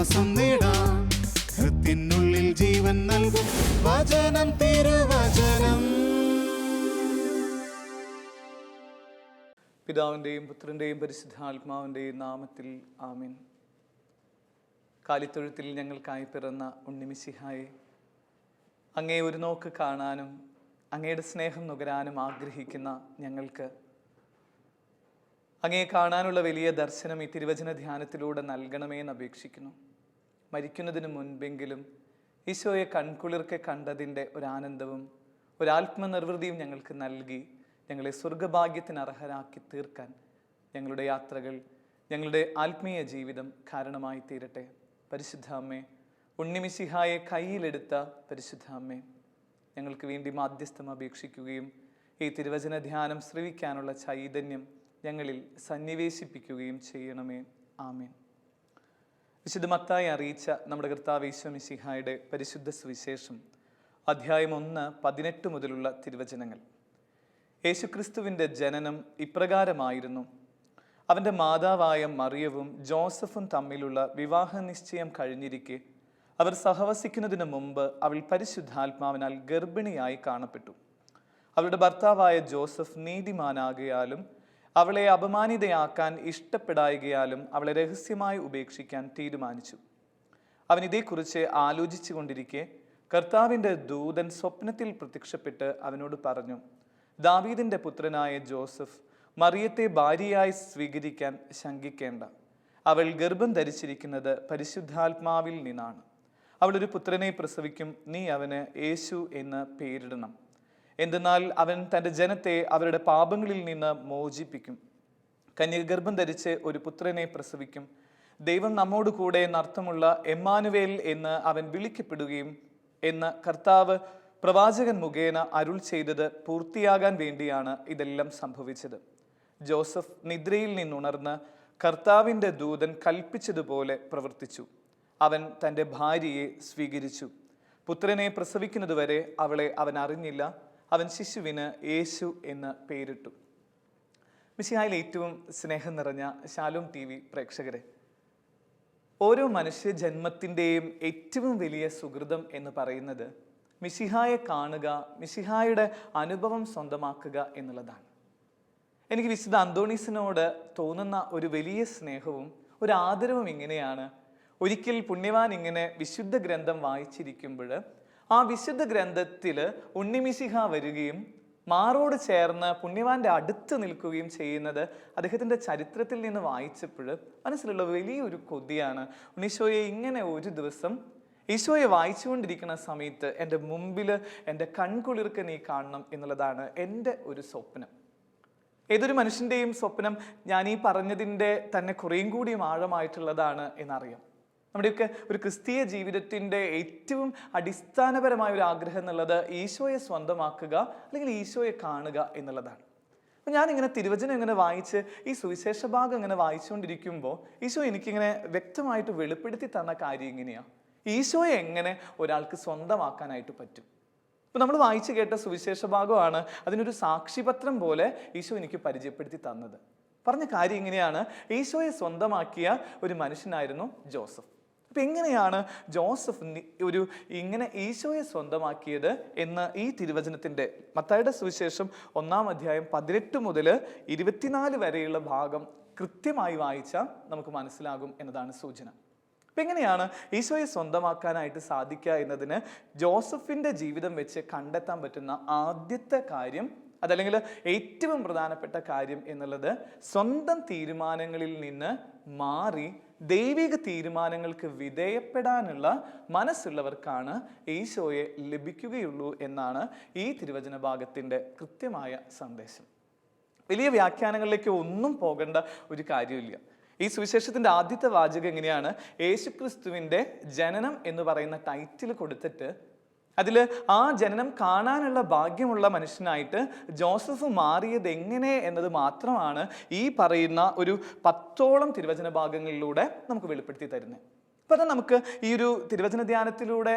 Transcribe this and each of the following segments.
ആശ്വാസം നേടാം. ഹൃത്തിനുള്ളിൽ ജീവൻ നൽകും വചനം, തിരുവചനം. പിതാവിൻ്റെയും പുത്രൻ്റെയും പരിശുദ്ധാത്മാവിൻ്റെയും നാമത്തിൽ ആമേൻ. കാലിത്തൊഴുത്തിൽ ഞങ്ങൾക്കായി പിറന്ന ഉണ്ണിമിശിഹായെ, അങ്ങേ ഒരു നോക്ക് കാണാനും അങ്ങയുടെ സ്നേഹം നുകരാനും ആഗ്രഹിക്കുന്ന ഞങ്ങൾക്ക് അങ്ങയെ കാണാനുള്ള വലിയ ദർശനം ഈ തിരുവചന ധ്യാനത്തിലൂടെ നൽകണമെന്ന് അപേക്ഷിക്കുന്നു. മരിക്കുന്നതിന് മുൻപെങ്കിലും ഈശോയെ കൺകുളിർക്കെ കണ്ടതിൻ്റെ ഒരാനന്ദവും ഒരാത്മനിർവൃതിയും ഞങ്ങൾക്ക് നൽകി ഞങ്ങളെ സ്വർഗഭാഗ്യത്തിന് അർഹരാക്കി തീർക്കാൻ ഞങ്ങളുടെ യാത്രകൾ, ഞങ്ങളുടെ ആത്മീയ ജീവിതം കാരണമായി തീരട്ടെ. പരിശുദ്ധ അമ്മേ, ഉണ്ണിമിശിഹായെ കയ്യിലെടുത്ത പരിശുദ്ധ അമ്മേ, ഞങ്ങൾക്ക് വേണ്ടി മാധ്യസ്ഥം അപേക്ഷിക്കുകയും ഈ തിരുവചന ധ്യാനം ശ്രവിക്കാനുള്ള ചൈതന്യം ഞങ്ങളിൽ സന്നിവേശിപ്പിക്കുകയും ചെയ്യണമേ. ആമേൻ. വിശുദ്ധ മത്തായി അറിയിച്ച നമ്മുടെ കർത്താവ് ഈശോ മിശിഹായുടെ പരിശുദ്ധ സുവിശേഷം അധ്യായം 1:18 മുതലുള്ള തിരുവചനങ്ങൾ. യേശുക്രിസ്തുവിൻ്റെ ജനനം ഇപ്രകാരമായിരുന്നു. അവൻ്റെ മാതാവായ മറിയവും ജോസഫും തമ്മിലുള്ള വിവാഹ നിശ്ചയം കഴിഞ്ഞിരിക്കെ അവർ സഹവസിക്കുന്നതിന് മുമ്പ് അവൾ പരിശുദ്ധാത്മാവിനാൽ ഗർഭിണിയായി കാണപ്പെട്ടു. അവളുടെ ഭർത്താവായ ജോസഫ് നീതിമാനാകയാലും അവളെ അപമാനിതയാക്കാൻ ഇഷ്ടപ്പെടായകയാലും അവളെ രഹസ്യമായി ഉപേക്ഷിക്കാൻ തീരുമാനിച്ചു. അവൻ ഇതേക്കുറിച്ച് ആലോചിച്ചു കൊണ്ടിരിക്കെ കർത്താവിൻ്റെ ദൂതൻ സ്വപ്നത്തിൽ പ്രത്യക്ഷപ്പെട്ട് അവനോട് പറഞ്ഞു, ദാവീദിൻ്റെ പുത്രനായ ജോസഫ്, മറിയത്തെ ഭാര്യയായി സ്വീകരിക്കാൻ ശങ്കിക്കേണ്ട. അവൾ ഗർഭം ധരിച്ചിരിക്കുന്നത് പരിശുദ്ധാത്മാവിൽ നിന്നാണ്. അവളൊരു പുത്രനെ പ്രസവിക്കും. നീ അവന് യേശു എന്ന് പേരിടണം. എന്തെന്നാൽ അവൻ തൻ്റെ ജനത്തെ അവരുടെ പാപങ്ങളിൽ നിന്ന് മോചിപ്പിക്കും. കന്യക ഗർഭം ധരിച്ച് ഒരു പുത്രനെ പ്രസവിക്കും. ദൈവം നമ്മോട് കൂടെ എന്നർത്ഥമുള്ള എമ്മാനുവേൽ എന്ന് അവൻ വിളിക്കപ്പെടുകയും എന്ന് കർത്താവ് പ്രവാചകൻ മുഖേന അരുൾ ചെയ്തത് പൂർത്തിയാകാൻ വേണ്ടിയാണ് ഇതെല്ലാം സംഭവിച്ചത്. ജോസഫ് നിദ്രയിൽ നിന്നുണർന്ന് കർത്താവിൻ്റെ ദൂതൻ കൽപ്പിച്ചതുപോലെ പ്രവർത്തിച്ചു. അവൻ തൻ്റെ ഭാര്യയെ സ്വീകരിച്ചു. പുത്രനെ പ്രസവിക്കുന്നതുവരെ അവളെ അവൻ അറിഞ്ഞില്ല. അവൻ ശിശുവിന് യേശു എന്ന് പേരിട്ടു. മിശിഹായിൽ ഏറ്റവും സ്നേഹം നിറഞ്ഞ ശാലോം TV പ്രേക്ഷകരെ, ഓരോ മനുഷ്യ ജന്മത്തിൻ്റെയും ഏറ്റവും വലിയ സുഹൃതം എന്ന് പറയുന്നത് മിശിഹായെ കാണുക, മിശിഹായുടെ അനുഭവം സ്വന്തമാക്കുക എന്നുള്ളതാണ്. എനിക്ക് വിശുദ്ധ അന്തോണീസിനോട് തോന്നുന്ന ഒരു വലിയ സ്നേഹവും ഒരു ആദരവും ഇങ്ങനെയാണ്. ഒരിക്കൽ പുണ്യവാൻ ഇങ്ങനെ വിശുദ്ധ ഗ്രന്ഥം വായിച്ചിരിക്കുമ്പോൾ ആ വിശുദ്ധ ഗ്രന്ഥത്തിൽ ഉണ്ണിമിശിഹ വരികയും മാറോട് ചേർന്ന് പുണ്യവാന്റെ അടുത്ത് നിൽക്കുകയും ചെയ്യുന്നത് അദ്ദേഹത്തിൻ്റെ ചരിത്രത്തിൽ നിന്ന് വായിച്ചപ്പോൾ മനസ്സിലുള്ള വലിയൊരു കൊതിയാണ്. ഉണ്ണീശോയെ ഇങ്ങനെ ഒരു ദിവസം ഈശോയെ വായിച്ചുകൊണ്ടിരിക്കുന്ന സമയത്ത് എൻ്റെ മുമ്പിൽ എൻ്റെ കൺകുളിർക്ക് നീ കാണണം എന്നുള്ളതാണ് എൻ്റെ ഒരു സ്വപ്നം. ഏതൊരു മനുഷ്യൻ്റെയും സ്വപ്നം ഞാൻ ഈ പറഞ്ഞതിൻ്റെ തന്നെ കുറേയും കൂടിയും ആഴമായിട്ടുള്ളതാണ് എന്നറിയാം. നമ്മുടെയൊക്കെ ഒരു ക്രിസ്തീയ ജീവിതത്തിൻ്റെ ഏറ്റവും അടിസ്ഥാനപരമായ ഒരു ആഗ്രഹം എന്നുള്ളത് ഈശോയെ സ്വന്തമാക്കുക, അല്ലെങ്കിൽ ഈശോയെ കാണുക എന്നുള്ളതാണ്. അപ്പം ഞാനിങ്ങനെ തിരുവചനം ഇങ്ങനെ വായിച്ച് ഈ സുവിശേഷ ഭാഗം ഇങ്ങനെ വായിച്ചുകൊണ്ടിരിക്കുമ്പോൾ ഈശോ എനിക്കിങ്ങനെ വ്യക്തമായിട്ട് വെളിപ്പെടുത്തി തന്ന കാര്യം ഇങ്ങനെയാണ്: ഈശോയെ എങ്ങനെ ഒരാൾക്ക് സ്വന്തമാക്കാനായിട്ട് പറ്റും. ഇപ്പം നമ്മൾ വായിച്ചു കേട്ട സുവിശേഷ ഭാഗമാണ് അതിനൊരു സാക്ഷിപത്രം പോലെ ഈശോ എനിക്ക് പരിചയപ്പെടുത്തി തന്നത്. പറഞ്ഞ കാര്യം ഇങ്ങനെയാണ്: ഈശോയെ സ്വന്തമാക്കിയ ഒരു മനുഷ്യനായിരുന്നു ജോസഫ്. അപ്പം എങ്ങനെയാണ് ജോസഫ് ഇങ്ങനെ ഈശോയെ സ്വന്തമാക്കിയത് എന്ന് ഈ തിരുവചനത്തിൻ്റെ മത്തായിയുടെ സുവിശേഷം 1-ാം അധ്യായം 18 മുതൽ 24 വരെയുള്ള ഭാഗം കൃത്യമായി വായിച്ചാൽ നമുക്ക് മനസ്സിലാകും എന്നതാണ് സൂചന. അപ്പം എങ്ങനെയാണ് ഈശോയെ സ്വന്തമാക്കാനായിട്ട് സാധിക്കുക എന്നതിന് ജോസഫിൻ്റെ ജീവിതം വെച്ച് കണ്ടെത്താൻ പറ്റുന്ന ആദ്യത്തെ കാര്യം, അതല്ലെങ്കിൽ ഏറ്റവും പ്രധാനപ്പെട്ട കാര്യം എന്നുള്ളത്, സ്വന്തം തീരുമാനങ്ങളിൽ നിന്ന് മാറി ദൈവിക തീരുമാനങ്ങൾക്ക് വിധേയപ്പെടാനുള്ള മനസ്സുള്ളവർക്കാണ് ഈശോയെ ലഭിക്കുകയുള്ളൂ എന്നാണ് ഈ തിരുവചന ഭാഗത്തിൻ്റെ കൃത്യമായ സന്ദേശം. വലിയ വ്യാഖ്യാനങ്ങളിലേക്ക് ഒന്നും പോകേണ്ട ഒരു കാര്യമില്ല. ഈ സുവിശേഷത്തിൻ്റെ ആദ്യത്തെ വാചകം എങ്ങനെയാണ്: യേശുക്രിസ്തുവിൻ്റെ ജനനം എന്ന് പറയുന്ന ടൈറ്റിൽ കൊടുത്തിട്ട് അതിൽ ആ ജനനം കാണാനുള്ള ഭാഗ്യമുള്ള മനുഷ്യനായിട്ട് ജോസഫ് മാറിയത് എങ്ങനെ എന്നത് മാത്രമാണ് ഈ പറയുന്ന ഒരു 10ഓളം തിരുവചന ഭാഗങ്ങളിലൂടെ നമുക്ക് വെളിപ്പെടുത്തി തരുന്നത്. അപ്പം അത് നമുക്ക് ഈ ഒരു തിരുവചന ധ്യാനത്തിലൂടെ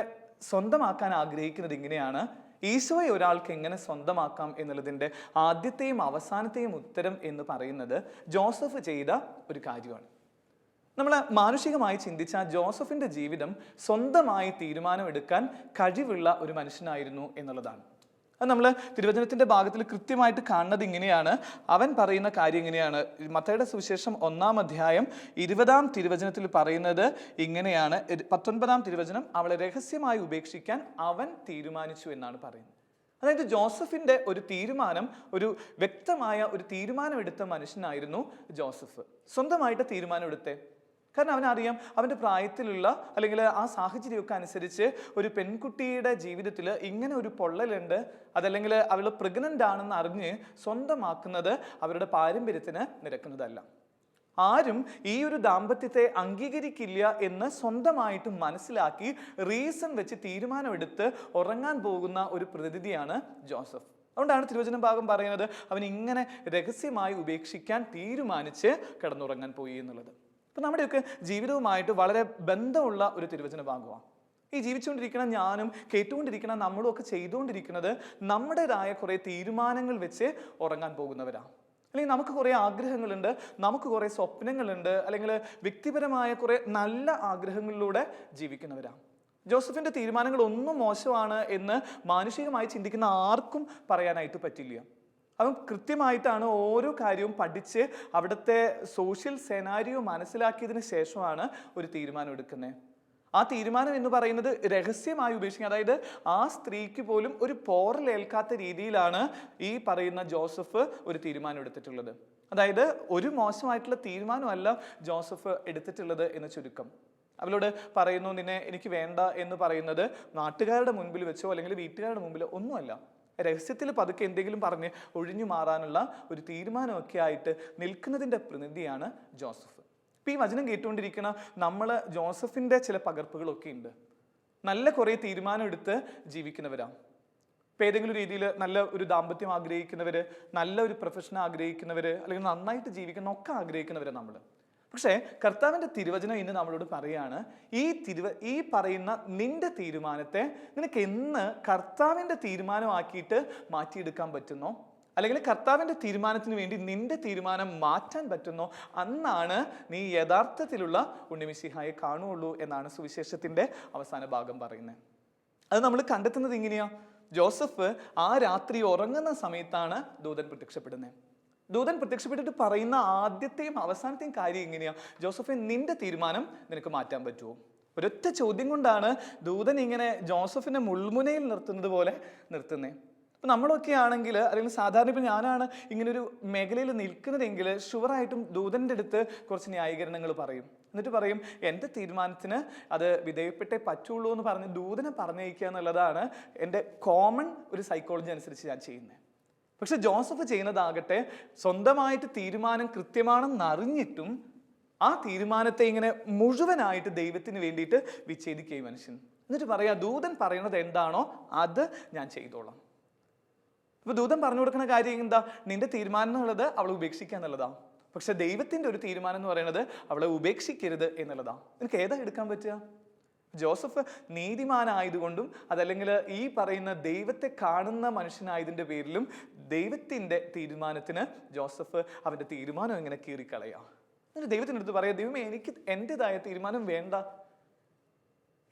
സ്വന്തമാക്കാൻ ആഗ്രഹിക്കുന്നത് ഇങ്ങനെയാണ്: ഈശോയെ ഒരാൾക്ക് എങ്ങനെ സ്വന്തമാക്കാം എന്നുള്ളതിൻ്റെ ആദ്യത്തെയും അവസാനത്തെയും ഉത്തരം എന്ന് പറയുന്നത് ജോസഫ് ചെയ്ത ഒരു കാര്യമാണ്. നമ്മൾ മാനുഷികമായി ചിന്തിച്ച ജോസഫിന്റെ ജീവിതം സ്വന്തമായി തീരുമാനമെടുക്കാൻ കഴിവുള്ള ഒരു മനുഷ്യനായിരുന്നു എന്നുള്ളതാണ്. അത് നമ്മൾ തിരുവചനത്തിന്റെ ഭാഗത്തിൽ കൃത്യമായിട്ട് കാണുന്നത് ഇങ്ങനെയാണ്. അവൻ പറയുന്ന കാര്യം ഇങ്ങനെയാണ്. മത്തായിയുടെ സുവിശേഷം 1-ാം അധ്യായം 20-ാം തിരുവചനത്തിൽ പറയുന്നത് ഇങ്ങനെയാണ്. 19-ാം തിരുവചനം, അവളെ രഹസ്യമായി ഉപേക്ഷിക്കാൻ അവൻ തീരുമാനിച്ചു എന്നാണ് പറയുന്നത്. അതായത് ജോസഫിന്റെ ഒരു തീരുമാനം, ഒരു വ്യക്തമായ ഒരു തീരുമാനമെടുത്ത മനുഷ്യനായിരുന്നു ജോസഫ്. സ്വന്തമായിട്ട് തീരുമാനമെടുത്തേ. കാരണം അവനറിയാം അവൻ്റെ പ്രായത്തിലുള്ള അല്ലെങ്കിൽ ആ സാഹചര്യമൊക്കെ അനുസരിച്ച് ഒരു പെൺകുട്ടിയുടെ ജീവിതത്തിൽ ഇങ്ങനെ ഒരു പൊള്ളലുണ്ട്, അതല്ലെങ്കിൽ അവൾ പ്രഗ്നൻ്റ് ആണെന്ന് അറിഞ്ഞ് സ്വന്തമാക്കുന്നത് അവരുടെ പാരമ്പര്യത്തിന് നിരക്കുന്നതല്ല. ആരും ഈ ഒരു ദാമ്പത്യത്തെ അംഗീകരിക്കില്ല എന്ന് സ്വന്തമായിട്ട് മനസ്സിലാക്കി റീസൺ വെച്ച് തീരുമാനമെടുത്ത് ഉറങ്ങാൻ പോകുന്ന ഒരു പ്രതിനിധിയാണ് ജോസഫ്. അതുകൊണ്ടാണ് തിരുവചന ഭാഗം പറയുന്നത് അവൻ ഇങ്ങനെ രഹസ്യമായി ഉപേക്ഷിക്കാൻ തീരുമാനിച്ച് കിടന്നുറങ്ങാൻ പോയി എന്നുള്ളത്. അപ്പം നമ്മുടെയൊക്കെ ജീവിതവുമായിട്ട് വളരെ ബന്ധമുള്ള ഒരു തിരുവചന ഭാഗമാണ്. ഈ ജീവിച്ചുകൊണ്ടിരിക്കുന്ന ഞാനും കേട്ടുകൊണ്ടിരിക്കുന്ന നമ്മളും ഒക്കെ ചെയ്തുകൊണ്ടിരിക്കുന്നത് നമ്മുടേതായ കുറേ തീരുമാനങ്ങൾ വെച്ച് ഉറങ്ങാൻ പോകുന്നവരാണ്. അല്ലെങ്കിൽ നമുക്ക് കുറേ ആഗ്രഹങ്ങളുണ്ട്, നമുക്ക് കുറേ സ്വപ്നങ്ങളുണ്ട്, അല്ലെങ്കിൽ വ്യക്തിപരമായ കുറേ നല്ല ആഗ്രഹങ്ങളിലൂടെ ജീവിക്കുന്നവരാണ്. ജോസഫിന്റെ തീരുമാനങ്ങൾ ഒന്നും മോശമാണ് എന്ന് മാനുഷികമായി ചിന്തിക്കുന്ന ആർക്കും പറയാനായിട്ട് പറ്റില്ല. അവൻ കൃത്യമായിട്ടാണ് ഓരോ കാര്യവും പഠിച്ച് അവിടുത്തെ സോഷ്യൽ സെനാരിയോ മനസ്സിലാക്കിയതിന് ശേഷമാണ് ഒരു തീരുമാനം എടുക്കുന്നത്. ആ തീരുമാനം എന്ന് പറയുന്നത് രഹസ്യമായി ഉപേക്ഷിക്കുക. അതായത് ആ സ്ത്രീക്ക് പോലും ഒരു പോറലേൽക്കാത്ത രീതിയിലാണ് ഈ പറയുന്ന ജോസഫ് ഒരു തീരുമാനം എടുത്തിട്ടുള്ളത്. അതായത് ഒരു മോശമായിട്ടുള്ള തീരുമാനമല്ല ജോസഫ് എടുത്തിട്ടുള്ളത് എന്ന് ചുരുക്കം. അവളോട് പറയുന്നു, നിന്നെ എനിക്ക് വേണ്ട എന്ന് പറയുന്നത് നാട്ടുകാരുടെ മുൻപിൽ വെച്ചോ അല്ലെങ്കിൽ വീട്ടുകാരുടെ മുമ്പിലോ ഒന്നുമല്ല. രഹസ്യത്തിൽ പതുക്കെ എന്തെങ്കിലും പറഞ്ഞ് ഒഴിഞ്ഞു മാറാനുള്ള ഒരു തീരുമാനമൊക്കെ ആയിട്ട് നിൽക്കുന്നതിൻ്റെ പ്രതിനിധിയാണ് ജോസഫ്. ഇപ്പം ഈ വചനം കേട്ടുകൊണ്ടിരിക്കുന്ന നമ്മൾ ജോസഫിൻ്റെ ചില പകർപ്പുകളൊക്കെ ഉണ്ട്. നല്ല കുറേ തീരുമാനം എടുത്ത് ജീവിക്കുന്നവരാണ്. ഇപ്പം ഏതെങ്കിലും രീതിയിൽ നല്ല ഒരു ദാമ്പത്യം ആഗ്രഹിക്കുന്നവർ, നല്ല ഒരു പ്രൊഫഷൻ ആഗ്രഹിക്കുന്നവർ, അല്ലെങ്കിൽ നന്നായിട്ട് ജീവിക്കുന്ന ഒക്കെ ആഗ്രഹിക്കുന്നവരാണ് നമ്മൾ. പക്ഷേ കർത്താവിൻ്റെ തിരുവചനം ഇന്ന് നമ്മളോട് പറയാണ്, ഈ പറയുന്ന നിന്റെ തീരുമാനത്തെ നിനക്ക് എന്ന് കർത്താവിൻ്റെ തീരുമാനമാക്കിയിട്ട് മാറ്റിയെടുക്കാൻ പറ്റുന്നോ, അല്ലെങ്കിൽ കർത്താവിൻ്റെ തീരുമാനത്തിന് വേണ്ടി നിന്റെ തീരുമാനം മാറ്റാൻ പറ്റുന്നോ, അന്നാണ് നീ യഥാർത്ഥത്തിലുള്ള ഉണ്ണിമിശിഹായെ കാണുകയുള്ളൂ എന്നാണ് സുവിശേഷത്തിൻ്റെ അവസാന ഭാഗം പറയുന്നത്. അത് നമ്മൾ കണ്ടെത്തുന്നത് ഇങ്ങനെയാ. ജോസഫ് ആ രാത്രി ഉറങ്ങുന്ന സമയത്താണ് ദൂതൻ പ്രത്യക്ഷപ്പെടുന്നത്. ദൂതൻ പ്രത്യക്ഷപ്പെട്ടിട്ട് പറയുന്ന ആദ്യത്തെയും അവസാനത്തെയും കാര്യം എങ്ങനെയാ? ജോസഫെ, നിന്റെ തീരുമാനം നിനക്ക് മാറ്റാൻ പറ്റുമോ? ഒരൊറ്റ ചോദ്യം കൊണ്ടാണ് ദൂതൻ ഇങ്ങനെ ജോസഫിനെ മുൾമുനയിൽ നിർത്തുന്നത് പോലെ നിർത്തുന്നത്. ഇപ്പം നമ്മളൊക്കെ ആണെങ്കിൽ, അല്ലെങ്കിൽ സാധാരണ ഇപ്പം ഞാനാണ് ഇങ്ങനൊരു മേഖലയിൽ നിൽക്കുന്നതെങ്കിൽ ഷുവറായിട്ടും ദൂതൻ്റെ അടുത്ത് കുറച്ച് ന്യായീകരണങ്ങൾ പറയും. എന്നിട്ട് പറയും എൻ്റെ തീരുമാനത്തിന് അത് വിധേയപ്പെട്ടേ പറ്റുള്ളൂ എന്ന് പറഞ്ഞ് ദൂതനെ പറഞ്ഞയക്കുക എന്നുള്ളതാണ് എൻ്റെ കോമൺ ഒരു സൈക്കോളജി അനുസരിച്ച് ഞാൻ ചെയ്യുന്നത്. പക്ഷെ ജോസഫ് ചെയ്യുന്നതാകട്ടെ സ്വന്തമായിട്ട് തീരുമാനം കൃത്യമാണെന്ന് അറിഞ്ഞിട്ടും ആ തീരുമാനത്തെ ഇങ്ങനെ മുഴുവനായിട്ട് ദൈവത്തിന് വേണ്ടിയിട്ട് വിച്ഛേദിക്കുകയും മനുഷ്യൻ. എന്നിട്ട് പറയാ, ദൂതൻ പറയുന്നത് എന്താണോ അത് ഞാൻ ചെയ്തോളാം. ഇപ്പൊ ദൂതൻ പറഞ്ഞു കൊടുക്കുന്ന കാര്യം എന്താ? നിന്റെ തീരുമാനം എന്നുള്ളത് അവളെ ഉപേക്ഷിക്കുക എന്നുള്ളതാണ്. പക്ഷെ ദൈവത്തിന്റെ ഒരു തീരുമാനം എന്ന് പറയുന്നത് അവളെ ഉപേക്ഷിക്കരുത് എന്നുള്ളതാണ്. നിനക്ക് ഏതാ എടുക്കാൻ പറ്റുക? ജോസഫ് നീതിമാനായതുകൊണ്ടും അതല്ലെങ്കിൽ ഈ പറയുന്ന ദൈവത്തെ കാണുന്ന മനുഷ്യനായതിൻ്റെ പേരിലും ദൈവത്തിൻ്റെ തീരുമാനത്തിന് ജോസഫ് അവൻ്റെ തീരുമാനം എങ്ങനെ കീറിക്കളയാം. എന്നിട്ട് ദൈവത്തിൻ്റെ അടുത്ത് പറയാം, ദൈവമേ, എനിക്ക് എൻ്റെതായ തീരുമാനം വേണ്ട.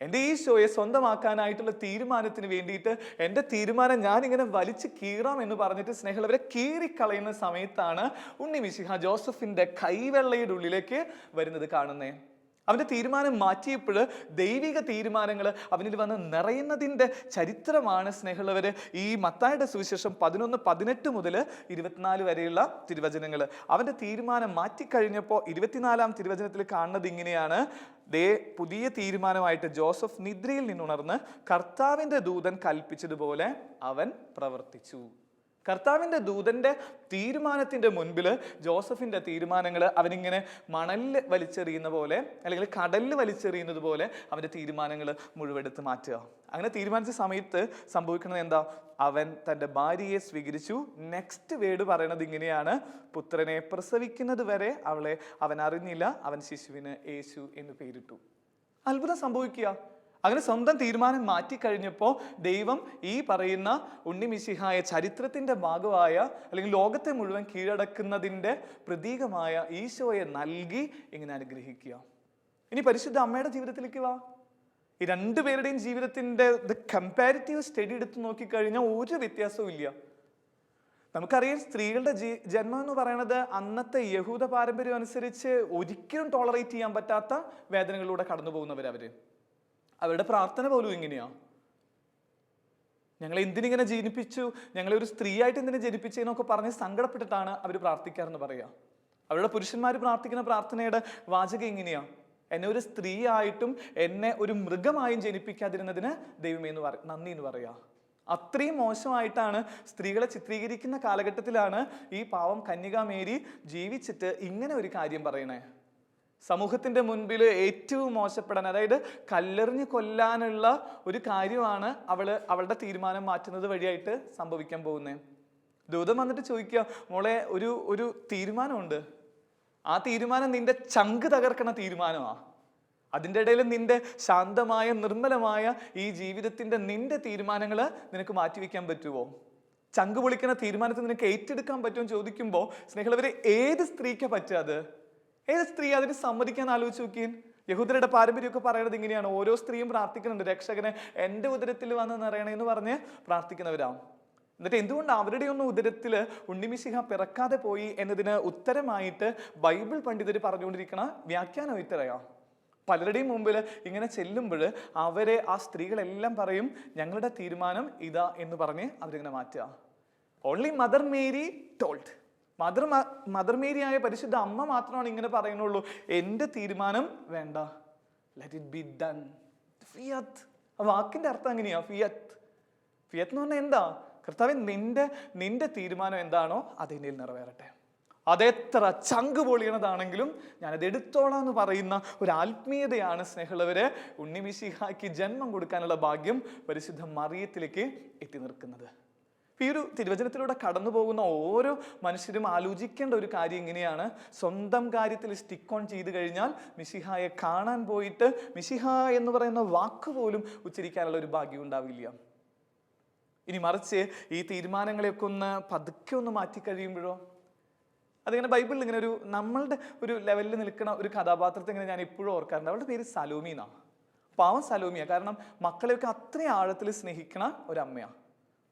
എൻ്റെ ഈശോയെ സ്വന്തമാക്കാനായിട്ടുള്ള തീരുമാനത്തിന് വേണ്ടിയിട്ട് എൻ്റെ തീരുമാനം ഞാനിങ്ങനെ വലിച്ചു കീറാം എന്ന് പറഞ്ഞിട്ട് സ്നേഹമുള്ളവരെ കീറിക്കളയുന്ന സമയത്താണ് ഉണ്ണിമിശിഹ ജോസഫിൻ്റെ കൈവെള്ളയുടെ ഉള്ളിലേക്ക് വരുന്നത് കാണുന്നേ. അവൻ്റെ തീരുമാനം മാറ്റിയപ്പോൾ ദൈവിക തീരുമാനങ്ങൾ അവനിൽ വന്ന് നിറയുന്നതിൻ്റെ ചരിത്രമാണ് സ്നേഹമുള്ളവർ ഈ മത്തായിയുടെ സുവിശേഷം 11:18 മുതൽ 24 വരെയുള്ള തിരുവചനങ്ങൾ. അവൻ്റെ തീരുമാനം മാറ്റിക്കഴിഞ്ഞപ്പോൾ 24-ാം തിരുവചനത്തിൽ കാണുന്നത് ഇങ്ങനെയാണ്. പുതിയ തീരുമാനമായിട്ട് ജോസഫ് നിദ്രയിൽ നിന്നുണർന്ന് കർത്താവിൻ്റെ ദൂതൻ കൽപ്പിച്ചതുപോലെ അവൻ പ്രവർത്തിച്ചു. കർത്താവിൻ്റെ ദൂതൻ്റെ തീരുമാനത്തിൻ്റെ മുൻപിൽ ജോസഫിൻ്റെ തീരുമാനങ്ങൾ അവനിങ്ങനെ മണലിൽ വലിച്ചെറിയുന്ന പോലെ അല്ലെങ്കിൽ കടലിൽ വലിച്ചെറിയുന്നത് പോലെ അവൻ്റെ തീരുമാനങ്ങൾ മുഴുവെടുത്ത് മാറ്റുക. അങ്ങനെ തീരുമാനിച്ച സമയത്ത് സംഭവിക്കുന്നത് എന്താ? അവൻ തൻ്റെ ഭാര്യയെ സ്വീകരിച്ചു. നെക്സ്റ്റ് വേർഡ് പറയണത് ഇങ്ങനെയാണ്, പുത്രനെ പ്രസവിക്കുന്നത് വരെ അവളെ അവൻ അറിഞ്ഞില്ല, അവൻ ശിശുവിന് യേശു എന്ന് പേരിട്ടു. അത്ഭുതം സംഭവിക്കുക. അങ്ങനെ സ്വന്തം തീരുമാനം മാറ്റിക്കഴിഞ്ഞപ്പോൾ ദൈവം ഈ പറയുന്ന ഉണ്ണിമിശിഹായ ചരിത്രത്തിൻ്റെ ഭാഗമായ അല്ലെങ്കിൽ ലോകത്തെ മുഴുവൻ കീഴടക്കുന്നതിൻ്റെ പ്രതീകമായ ഈശോയെ നൽകി ഇങ്ങനെ അനുഗ്രഹിക്കുക. ഇനി പരിശുദ്ധ അമ്മയുടെ ജീവിതത്തിലേക്ക് വാ. ഈ രണ്ടുപേരുടെയും ജീവിതത്തിന്റെ കമ്പാരിറ്റീവ് സ്റ്റഡി എടുത്ത് നോക്കിക്കഴിഞ്ഞാൽ ഒരു വ്യത്യാസവും ഇല്ല. നമുക്കറിയാം, സ്ത്രീകളുടെ ജന്മം എന്ന് പറയുന്നത് അന്നത്തെ യഹൂദ പാരമ്പര്യം അനുസരിച്ച് ഒരിക്കലും ടോളറേറ്റ് ചെയ്യാൻ പറ്റാത്ത വേദനകളിലൂടെ കടന്നു പോകുന്നവരവര്. അവരുടെ പ്രാർത്ഥന പോലും ഇങ്ങനെയാ: ഞങ്ങളെ എന്തിനിങ്ങനെ ജനിപ്പിച്ചു, ഞങ്ങളെ ഒരു സ്ത്രീയായിട്ട് എന്തിനു ജനിപ്പിച്ചെന്നൊക്കെ പറഞ്ഞ് സങ്കടപ്പെട്ടിട്ടാണ് അവർ പ്രാർത്ഥിക്കാറെന്ന് പറയാ. അവരുടെ പുരുഷന്മാർ പ്രാർത്ഥിക്കുന്ന പ്രാർത്ഥനയുടെ വാചകം ഇങ്ങനെയാ: എന്നെ ഒരു സ്ത്രീ ആയിട്ടും എന്നെ ഒരു മൃഗമായും ജനിപ്പിക്കാതിരുന്നതിന് ദൈവമേ എന്ന് നന്ദി എന്ന് പറയാ. അത്രയും മോശമായിട്ടാണ് സ്ത്രീകളെ ചിത്രീകരിക്കുന്ന കാലഘട്ടത്തിലാണ് ഈ പാവം കന്യകാമേരി ജീവിച്ചിട്ട് ഇങ്ങനെ ഒരു കാര്യം പറയണേ. സമൂഹത്തിന്റെ മുൻപിൽ ഏറ്റവും മോശപ്പെടാൻ, അതായത് കല്ലെറിഞ്ഞ് കൊല്ലാനുള്ള ഒരു കാര്യമാണ് അവളുടെ തീരുമാനം മാറ്റുന്നത് വഴിയായിട്ട് സംഭവിക്കാൻ പോകുന്നത്. ദൂതൻ വന്നിട്ട് ചോദിക്കുക, മോളെ ഒരു തീരുമാനമുണ്ട്. ആ തീരുമാനം നിന്റെ ചങ്ക് തകർക്കണ തീരുമാനമാ. അതിൻ്റെ ഇടയിൽ നിന്റെ ശാന്തമായ നിർമ്മലമായ ഈ ജീവിതത്തിന്റെ നിന്റെ തീരുമാനങ്ങൾ നിനക്ക് മാറ്റിവെക്കാൻ പറ്റുമോ? ചങ്ക് പൊളിക്കുന്ന തീരുമാനത്തെ നിനക്ക് ഏറ്റെടുക്കാൻ പറ്റുമോ ചോദിക്കുമ്പോൾ സ്നേഹിതരെ, ഏത് സ്ത്രീക്കാ പറ്റാത്? ഏത് സ്ത്രീ അതിന് സമ്മതിക്കാൻ ആലോചിച്ച് നോക്കിയൻ. യഹൂദരുടെ പാരമ്പര്യമൊക്കെ പറയുന്നത് ഇങ്ങനെയാണ്: ഓരോ സ്ത്രീയും പ്രാർത്ഥിക്കുന്നുണ്ട്, രക്ഷകനെ എൻ്റെ ഉദരത്തിൽ വന്ന് നിറയണേ എന്ന് പറഞ്ഞ് പ്രാർത്ഥിക്കുന്നവരാണ്. എന്നിട്ട് എന്തുകൊണ്ട് അവരുടെ ഒന്നും ഉദരത്തിൽ ഉണ്ണിമിശിഹ പിറക്കാതെ പോയി എന്നതിന് ഉത്തരമായിട്ട് ബൈബിൾ പണ്ഡിതർ പറഞ്ഞുകൊണ്ടിരിക്കണ വ്യാഖ്യാനം ഇത്രയാ. പലരുടെയും മുമ്പിൽ ഇങ്ങനെ ചെല്ലുമ്പോൾ ആ സ്ത്രീകളെല്ലാം പറയും, ഞങ്ങളുടെ തീരുമാനം ഇതാ എന്ന് പറഞ്ഞ് അവരിങ്ങനെ മാറ്റുക. Only mother Mary told. Mother Mary ആയ പരിശുദ്ധ അമ്മ മാത്രമാണ് ഇങ്ങനെ പറയുന്നുള്ളൂ, എൻ്റെ തീരുമാനം വേണ്ട, ലെറ്റ് ഇറ്റ് ബി ഡൺ. ഫിയത്ത്, ആ വാക്കിന്റെ അർത്ഥം എങ്ങനെയാ? ഫിയത്ത് എന്ന് പറഞ്ഞാൽ എന്താ? കർത്താവേ, നിന്റെ തീരുമാനം എന്താണോ അത് എന്നിൽ നിറവേറട്ടെ. അതെത്ര ചങ്ക് പൊളിയണതാണെങ്കിലും ഞാനത് എടുത്തോളാം എന്ന് പറയുന്ന ഒരു ആത്മീയതയാണ് സ്നേഹമുള്ളവരെ ഉണ്ണിമിശിഹായ്ക്ക് ജന്മം കൊടുക്കാനുള്ള ഭാഗ്യം പരിശുദ്ധ മറിയത്തിലേക്ക് എത്തി നിൽക്കുന്നത്. ഈ ഒരു തിരുവചനത്തിലൂടെ കടന്നു പോകുന്ന ഓരോ മനുഷ്യരും ആലോചിക്കേണ്ട ഒരു കാര്യം ഇങ്ങനെയാണ്: സ്വന്തം കാര്യത്തിൽ സ്റ്റിക്ക് ഓൺ ചെയ്ത് കഴിഞ്ഞാൽ മിശിഹായെ കാണാൻ പോയിട്ട് മിശിഹ എന്ന് പറയുന്ന വാക്ക് പോലും ഉച്ചരിക്കാനുള്ള ഒരു ഭാഗ്യം ഉണ്ടാവില്ല. ഇനി മറിച്ച് ഈ തീരുമാനങ്ങളെയൊക്കെ പതുക്കെ മാറ്റിക്കഴിയുമ്പോഴോ, അതിങ്ങനെ ബൈബിളിൽ ഇങ്ങനെ നമ്മളുടെ ഒരു ലെവലിൽ നിൽക്കുന്ന ഒരു കഥാപാത്രത്തെ ഇങ്ങനെ ഞാൻ ഇപ്പോഴും ഓർക്കാറുണ്ട്. അവളുടെ പേര് സലോമി എന്നാണ്. പാവം സലോമിയ. കാരണം മക്കളെയൊക്കെ അത്രയും ആഴത്തിൽ സ്നേഹിക്കണ ഒരമ്മയാണ്.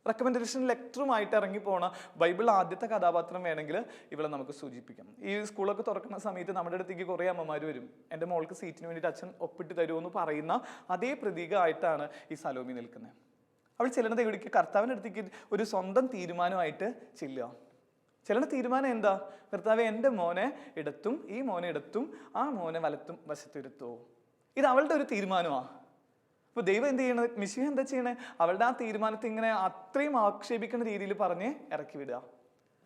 റെക്കമെൻഡേഷൻ ലെറ്ററുമായിട്ട് ഇറങ്ങിപ്പോണ ബൈബിളിൽ ആദ്യത്തെ കഥാപാത്രം വേണമെങ്കിൽ ഇവളെ നമുക്ക് സൂചിപ്പിക്കാം. ഈ സ്കൂളൊക്കെ തുറക്കുന്ന സമയത്ത് നമ്മുടെ അടുത്തേക്ക് കുറേ അമ്മമാർ വരും, എൻ്റെ മോൾക്ക് സീറ്റിന് വേണ്ടിയിട്ട് അച്ഛൻ ഒപ്പിട്ട് തരുമോ എന്ന് പറയുന്ന അതേ പ്രതീകമായിട്ടാണ് ഈ സലോമി നിൽക്കുന്നത്. അവൾ ചെല്ലണത് എവിടേക്ക്? കർത്താവിൻ്റെ അടുത്തേക്ക് ഒരു സ്വന്തം തീരുമാനമായിട്ട് ചെല്ലുക. ചെല്ലണ തീരുമാനം എന്താ? കർത്താവെ, എൻ്റെ മോനെ ഇടത്തും ഈ മോനെ ഇടത്തും ആ മോനെ വലത്തും വശത്തിരുത്തോ. ഇത് അവളുടെ ഒരു തീരുമാനമാണ്. അപ്പോൾ ദൈവം എന്ത് ചെയ്യണത്? മിശിഹ എന്താ ചെയ്യണേ? അവളുടെ ആ തീരുമാനത്തെ ഇങ്ങനെ അത്രയും ആക്ഷേപിക്കുന്ന രീതിയിൽ പറഞ്ഞ് ഇറക്കി വിടുക.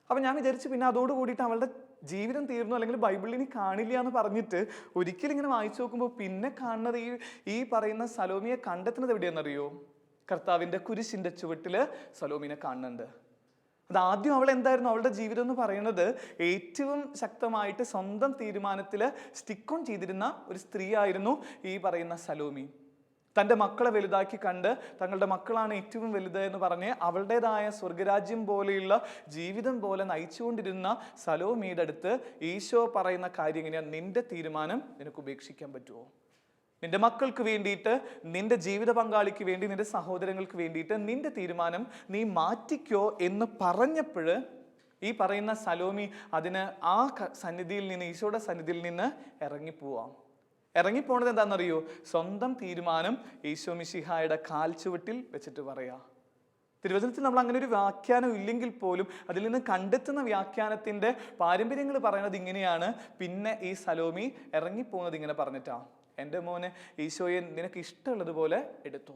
അപ്പം ഞാൻ വിചാരിച്ചു, പിന്നെ അതോട് കൂടിയിട്ട് അവളുടെ ജീവിതം തീർന്നു, അല്ലെങ്കിൽ ബൈബിളിൽ ഇനി കാണില്ല എന്ന് പറഞ്ഞിട്ട് ഒരിക്കലും ഇങ്ങനെ വായിച്ചു നോക്കുമ്പോൾ പിന്നെ കാണുന്നത് ഈ പറയുന്ന സലോമിയെ കണ്ടെത്തുന്നത് എവിടെയാണെന്നറിയോ? കർത്താവിൻ്റെ കുരിശിൻ്റെ ചുവട്ടിൽ സലോമിനെ കാണുന്നുണ്ട്. അതാദ്യം അവൾ എന്തായിരുന്നു? അവളുടെ ജീവിതം എന്ന് പറയുന്നത് ഏറ്റവും ശക്തമായിട്ട് സ്വന്തം തീരുമാനത്തിൽ സ്റ്റിക്ക് ഓൺ ചെയ്തിരുന്ന ഒരു സ്ത്രീ ആയിരുന്നു ഈ പറയുന്ന സലോമി. തൻ്റെ മക്കളെ വലുതാക്കി കണ്ട് തങ്ങളുടെ മക്കളാണ് ഏറ്റവും വലുത് എന്ന് പറഞ്ഞ് അവളുടേതായ സ്വർഗരാജ്യം പോലെയുള്ള ജീവിതം പോലെ നയിച്ചുകൊണ്ടിരുന്ന സലോമിയുടെ അടുത്ത് ഈശോ പറയുന്ന കാര്യം എങ്ങനെയാണ്? നിന്റെ തീരുമാനം നിനക്ക് ഉപേക്ഷിക്കാൻ പറ്റുമോ? നിന്റെ മക്കൾക്ക് വേണ്ടിയിട്ട്, നിന്റെ ജീവിത പങ്കാളിക്ക് വേണ്ടി, നിന്റെ സഹോദരങ്ങൾക്ക് വേണ്ടിയിട്ട് നിന്റെ തീരുമാനം നീ മാറ്റിക്കോ എന്ന് പറഞ്ഞപ്പോൾ ഈ പറയുന്ന സലോമി അതിന് ആ സന്നിധിയിൽ നിന്ന്, ഈശോയുടെ സന്നിധിയിൽ നിന്ന് ഇറങ്ങിപ്പോവാം. ഇറങ്ങിപ്പോണത് എന്താണെന്നറിയോ? സ്വന്തം തീരുമാനം ഈശോ മിശിഹായുടെ കാൽച്ചുവട്ടിൽ വെച്ചിട്ട് പറയാ. തിരുവചനത്തിൽ നമ്മൾ അങ്ങനെ ഒരു വ്യാഖ്യാനം ഇല്ലെങ്കിൽ പോലും അതിൽ നിന്ന് കണ്ടെത്തുന്ന വ്യാഖ്യാനത്തിന്റെ പാരമ്പര്യങ്ങൾ പറയുന്നത് ഇങ്ങനെയാണ്. പിന്നെ ഈ സലോമി ഇറങ്ങിപ്പോകുന്നത് ഇങ്ങനെ പറഞ്ഞിട്ടാ: എൻ്റെ മോനെ, ഈശോയെ നിനക്ക് ഇഷ്ടമുള്ളതുപോലെ എടുത്തോ.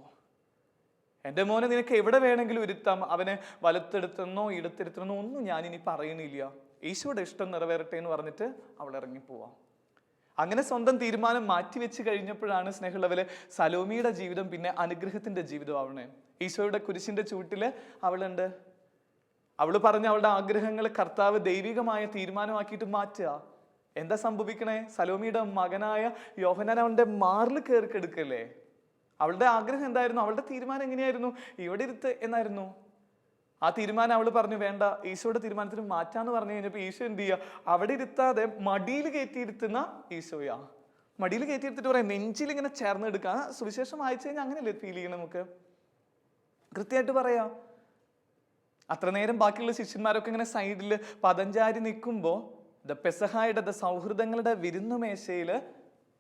എൻ്റെ മോനെ നിനക്ക് എവിടെ വേണമെങ്കിലും ഇരുത്താം. അവനെ വലത്തെടുത്തെന്നോ ഇടത്തെടുത്തെന്നോ ഒന്നും ഞാനിനി പറയുന്നില്ല. ഈശോയുടെ ഇഷ്ടം നിറവേറട്ടെ എന്ന് പറഞ്ഞിട്ട് അവൾ ഇറങ്ങിപ്പോവാം. അങ്ങനെ സ്വന്തം തീരുമാനം മാറ്റിവെച്ച് കഴിഞ്ഞപ്പോഴാണ് സ്നേഹമുള്ളവരെ സലോമിയുടെ ജീവിതം പിന്നെ അനുഗ്രഹത്തിന്റെ ജീവിതമാവണേ. ഈശോയുടെ കുരിശിന്റെ ചൂട്ടില് അവളുണ്ട്. അവള് പറഞ്ഞ അവളുടെ ആഗ്രഹങ്ങൾ കർത്താവ് ദൈവികമായ തീരുമാനമാക്കിയിട്ട് മാറ്റുക. എന്താ സംഭവിക്കണേ? സലോമിയുടെ മകനായ യോഹന്നാൻ അവളുടെ മാറിൽ കയറി കിടക്കല്ലേ. അവളുടെ ആഗ്രഹം എന്തായിരുന്നു? അവളുടെ തീരുമാനം എങ്ങനെയായിരുന്നു? ഇവിടെ ഇരുത്ത് എന്നായിരുന്നു. ആ തീരുമാനം അവൾ പറഞ്ഞു വേണ്ട, ഈശോയുടെ തീരുമാനത്തിന് മാറ്റാന്ന് പറഞ്ഞു കഴിഞ്ഞപ്പോൾ ഈശോ എന്ത് ചെയ്യുക? അവിടെ ഇരുത്താതെ മടിയിൽ കയറ്റിയിരുത്തുന്ന ഈശോയാ. മടിയിൽ കയറ്റിയെടുത്തിട്ട് പറയാം, നെഞ്ചിൽ ഇങ്ങനെ ചേർന്ന് എടുക്കുക. സുവിശേഷം വായിച്ചു കഴിഞ്ഞാൽ അങ്ങനെയല്ലേ ഫീൽ ചെയ്യണം നമുക്ക്. കൃത്യമായിട്ട് പറയാം. അത്ര നേരം ബാക്കിയുള്ള ശിഷ്യന്മാരൊക്കെ ഇങ്ങനെ സൈഡിൽ പദഞ്ചാരി നിൽക്കുമ്പോൾ പെസഹായുടെ സൗഹൃദങ്ങളുടെ വിരുന്നുമേശയിൽ